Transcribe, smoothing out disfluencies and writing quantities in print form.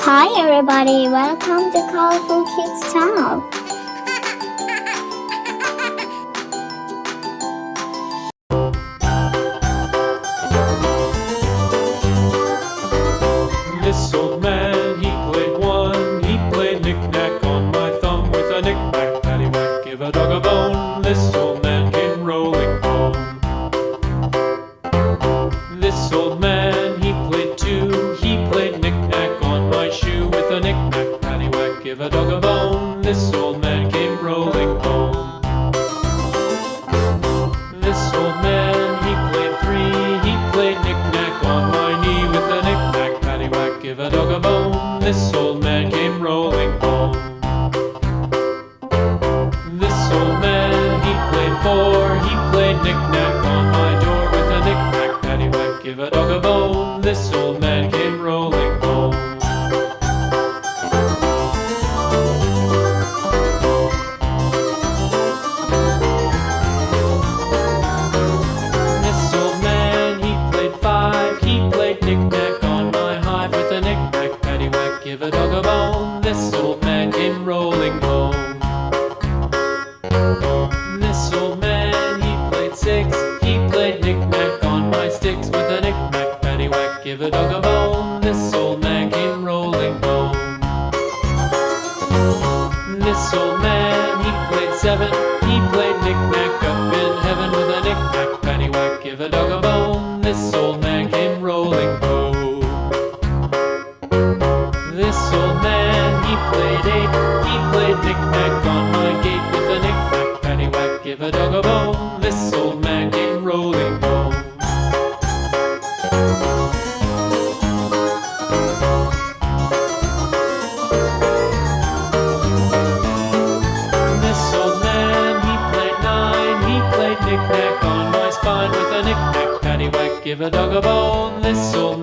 Hi everybody, welcome to Colorful Kids channel. This old man, he played one. He played knick-knack on my thumb with a knick-knack, paddywhack, give a dog a bone. This old man came rolling home. This old man, he played two. He played knick-knack on my shoe with a knick-knack, paddywhack, give a dog a bone. This old man came rolling home. This old man, he played three. He played knick-knack on my knee with a knick-knack, paddywhack, give a dog a bone. This old man came rolling home. This old man, he played four. He played knick-knack on my door with a knick-knack, paddywhack, give a dog a bone. This old man came rolling home. This old man, he played five. He played knick-knack on my hive with a knick-knack, paddywhack, give a dog a bone. This old man came rolling home. This old man, he played six. He played knick-knack on my sticks with a knick-knack, paddywhack, give a dog a bone. This old man came rolling home. This old man, he played seven. He played knick-knack up in heaven with a knick-knack, paddywhack, give a dog a bone. This old man came rolling home. This old man, he played eight. He played knick-knack on my gate with a knick-knack, paddywhack, give a dog a bone. This old man came rolling home. This old man, he played nine. He played knick-knack on my spine with a knick-knack, paddywhack, give a dog a bone. This old